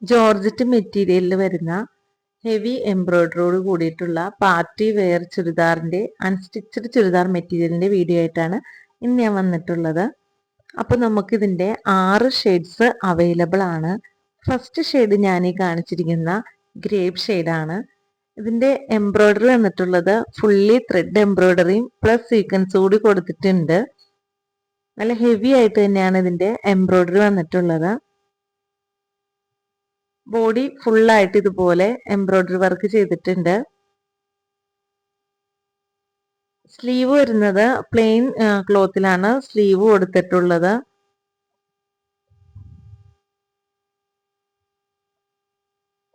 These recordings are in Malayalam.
ജോർജറ്റ് മെറ്റീരിയലിൽ വരുന്ന ഹെവി എംബ്രോയിഡറിയോട് കൂടിയിട്ടുള്ള പാർട്ടി വെയർ ചുരിദാറിന്റെ അൺസ്റ്റിച്ചഡ് ചുരിദാർ മെറ്റീരിയലിന്റെ വീഡിയോ ആയിട്ടാണ് ഇന്ന് ഞാൻ വന്നിട്ടുള്ളത്. അപ്പോൾ നമുക്കിതിന്റെ 6 ഷെയ്ഡ്സ് അവൈലബിൾ ആണ്. ഫസ്റ്റ് ഷെയ്ഡ് ഞാൻ ഈ കാണിച്ചിരിക്കുന്ന ഗ്രേപ്പ് ഷെയ്ഡാണ്. ഇതിന്റെ എംബ്രോയിഡറി വന്നിട്ടുള്ളത് ഫുള്ളി ത്രെഡ് എംബ്രോയിഡറിയും പ്ലസ് സീക്വൻസ് കൂടി കൊടുത്തിട്ടുണ്ട്. നല്ല ഹെവി ആയിട്ട് തന്നെയാണ് ഇതിന്റെ എംബ്രോയിഡറി വന്നിട്ടുള്ളത്. ബോഡി ഫുള്ളായിട്ട് ഇതുപോലെ എംബ്രോയിഡറി വർക്ക് ചെയ്തിട്ടുണ്ട്. സ്ലീവ് വരുന്നത് പ്ലെയിൻ ക്ലോത്തിലാണ് സ്ലീവ് കൊടുത്തിട്ടുള്ളത്.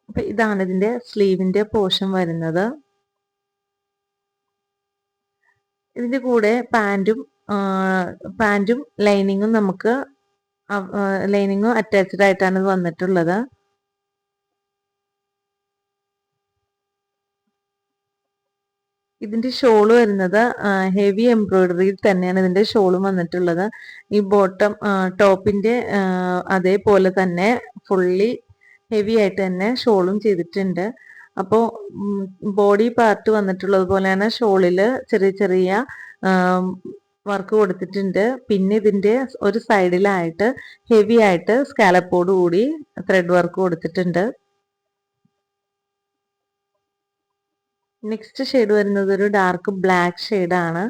അപ്പൊ ഇതാണ് ഇതിന്റെ സ്ലീവിന്റെ പോർഷൻ വരുന്നത്. ഇതിന്റെ കൂടെ പാന്റും ലൈനിങ്ങും നമുക്ക് ലൈനിങ്ങും അറ്റാച്ച്ഡ് ആയിട്ടാണ് ഇത് വന്നിട്ടുള്ളത്. ഇതിന്റെ ഷോള് വരുന്നത് ഹെവി എംബ്രോയിഡറിയിൽ തന്നെയാണ് ഇതിന്റെ ഷോളും വന്നിട്ടുള്ളത്. ഈ ബോട്ടം ടോപ്പിന്റെ അതേപോലെ തന്നെ ഫുള്ളി ഹെവി ആയിട്ട് തന്നെ ഷോളും ചെയ്തിട്ടുണ്ട്. അപ്പോൾ ബോഡി പാർട്ട് വന്നിട്ടുള്ളത് പോലെയാണ് ഷോളില് ചെറിയ ചെറിയ വർക്ക് കൊടുത്തിട്ടുണ്ട്. പിന്നെ ഇതിന്റെ ഒരു സൈഡിലായിട്ട് ഹെവി ആയിട്ട് സ്കാലപ്പോട് കൂടി ത്രെഡ് വർക്ക് കൊടുത്തിട്ടുണ്ട്. നെക്സ്റ്റ് ഷെയ്ഡ് വരുന്നത് ഒരു ഡാർക്ക് ബ്ലാക്ക് ഷെയ്ഡാണ്.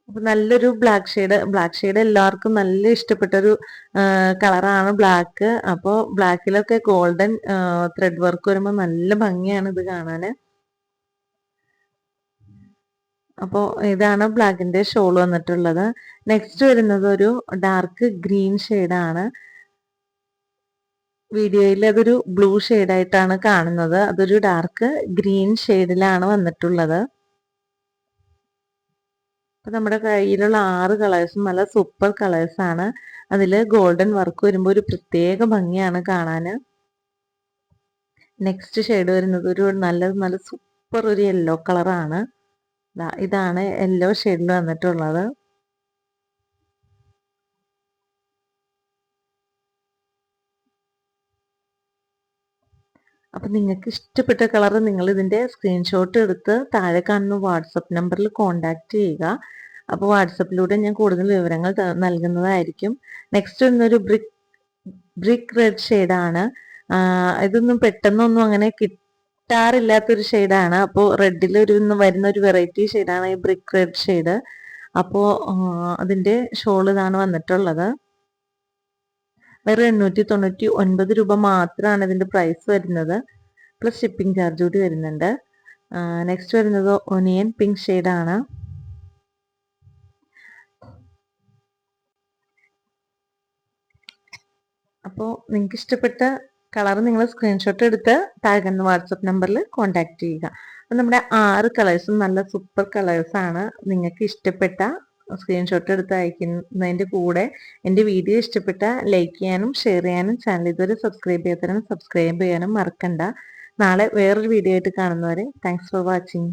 അപ്പൊ നല്ലൊരു ബ്ലാക്ക് ഷെയ്ഡ് എല്ലാവർക്കും നല്ല ഇഷ്ടപ്പെട്ടൊരു കളറാണ് ബ്ലാക്ക്. അപ്പോൾ ബ്ലാക്കിലൊക്കെ ഗോൾഡൻ ത്രെഡ് വർക്ക് വരുമ്പോൾ നല്ല ഭംഗിയാണ് ഇത് കാണാന്. അപ്പോൾ ഇതാണ് ബ്ലാക്കിന്റെ ഷോൾ വന്നിട്ടുള്ളത്. നെക്സ്റ്റ് വരുന്നത് ഒരു ഡാർക്ക് ഗ്രീൻ ഷെയ്ഡാണ്. വീഡിയോയിൽ അതൊരു ബ്ലൂ ആയിട്ടാണ് കാണുന്നത്. അതൊരു ഡാർക്ക് ഗ്രീൻ ഷെയ്ഡിലാണ് വന്നിട്ടുള്ളത്. അപ്പൊ നമ്മുടെ കയ്യിലുള്ള 6 കളേഴ്സും നല്ല സൂപ്പർ കളേഴ്സ് ആണ്. അതിൽ ഗോൾഡൻ വർക്ക് വരുമ്പോൾ ഒരു പ്രത്യേക ഭംഗിയാണ് കാണാന്. നെക്സ്റ്റ് ഷെയ്ഡ് വരുന്നത് ഒരു നല്ല സൂപ്പർ ഒരു യെല്ലോ കളറാണ്. ഇതാണ് യെല്ലോ ഷെയ്ഡിൽ വന്നിട്ടുള്ളത്. അപ്പൊ നിങ്ങൾക്ക് ഇഷ്ടപ്പെട്ട കളർ നിങ്ങൾ ഇതിന്റെ സ്ക്രീൻഷോട്ട് എടുത്ത് താഴെ കാണുന്ന വാട്സപ്പ് നമ്പറിൽ കോൺടാക്ട് ചെയ്യുക. അപ്പോൾ വാട്സപ്പിലൂടെ ഞാൻ കൂടുതൽ വിവരങ്ങൾ നൽകുന്നതായിരിക്കും. നെക്സ്റ്റ് ഇന്നൊരു ബ്രിക്ക് റെഡ് ഷെയ്ഡാണ്. ഇതൊന്നും പെട്ടെന്നൊന്നും അങ്ങനെ കിട്ടാറില്ലാത്തൊരു ഷെയ്ഡാണ്. അപ്പോൾ റെഡിൽ വരുന്ന ഒരു വെറൈറ്റി ഷെയ്ഡാണ് ഈ ബ്രിക്ക് റെഡ് ഷെയ്ഡ്. അപ്പോൾ അതിന്റെ ഷോൾ ഇതാണ് വന്നിട്ടുള്ളത്. വെറും 899 രൂപ മാത്രമാണ് ഇതിന്റെ പ്രൈസ് വരുന്നത്. പ്ലസ് ഷിപ്പിംഗ് ചാർജ് കൂടി വരുന്നുണ്ട്. നെക്സ്റ്റ് വരുന്നത് ഒനിയൻ പിങ്ക് ഷെയ്ഡാണ്. അപ്പോൾ നിങ്ങൾക്ക് ഇഷ്ടപ്പെട്ട കളർ നിങ്ങൾ സ്ക്രീൻഷോട്ട് എടുത്ത് താഴെ വാട്സപ്പ് നമ്പറിൽ കോൺടാക്ട് ചെയ്യുക. അപ്പം നമ്മുടെ 6 കളേഴ്സും നല്ല സൂപ്പർ കളേഴ്സ് ആണ്. നിങ്ങൾക്ക് ഇഷ്ടപ്പെട്ട സ്ക്രീൻഷോട്ട് എടുത്ത് അയക്കുന്നതിൻ്റെ കൂടെ എൻ്റെ വീഡിയോ ഇഷ്ടപ്പെട്ട ലൈക്ക് ചെയ്യാനും ഷെയർ ചെയ്യാനും ചാനൽ ഇതുവരെ സബ്സ്ക്രൈബ് ചെയ്യാത്തവരും സബ്സ്ക്രൈബ് ചെയ്യാനും മറക്കണ്ട. നാളെ വേറൊരു വീഡിയോ ആയിട്ട് കാണുന്നവരെ താങ്ക്സ് ഫോർ വാച്ചിങ്.